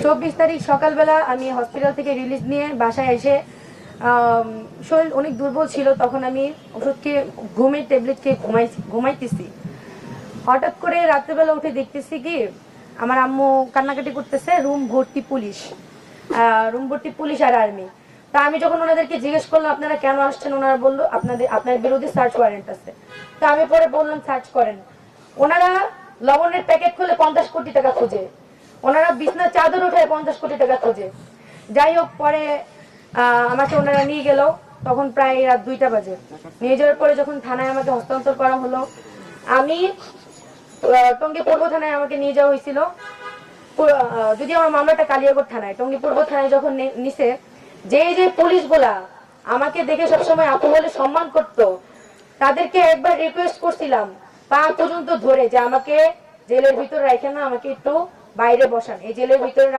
24 তারিখ সকালবেলা আমি হসপিটাল থেকে রিলিজ নিয়ে বাসায় এসে শরীর অনেক দুর্বল ছিল। তখন আমি ওষুধ খেয়ে ঘুমের ট্যাবলেট খেয়ে ঘুমাইতেছি। হঠাৎ করে রাত্রেবেলা উঠে দেখতেছি কি আমার আম্মু কান্নাকাটি করতেছে, রুম ভর্তি পুলিশ আর আর্মি। তা আমি যখন ওনাদেরকে জিজ্ঞেস করলাম আপনারা কেন আসছেন, ওনারা বললো আপনার বিরুদ্ধে সার্চ ওয়ারেন্ট আছে। তো আমি পরে বললাম সার্চ করেন। ওনারা লবণের প্যাকেট খুলে 50 কোটি টাকা খোঁজে, ওনারা বিছনার চাদর উঠায় 50 কোটি টাকা খোঁজে। যাই হোক, পরে আমাকে ওনারা নিয়ে গেল, তখন প্রায় রাত 2টা বাজে। নিয়ে যাওয়ার পরে যখন থানায় আমাকে হস্তান্তর করা হলো, আমি টঙ্গী পূর্ব থানায় আমাকে নিয়ে যাওয়া হয়েছিল। যদি আমার মামলাটা কালিয়াকৈর থানায়, টঙ্গী পূর্ব থানায় যখন নিছে, যে পুলিশগুলা আমাকে দেখে সবসময় আপু বলে সম্মান করতো, তাদেরকে একবার রিকোয়েস্ট করছিলাম পা পর্যন্ত ধরে যে আমাকে জেলের ভিতরে রাখেন না, আমাকে একটু বাইরে বসান, এই জেলের ভিতরে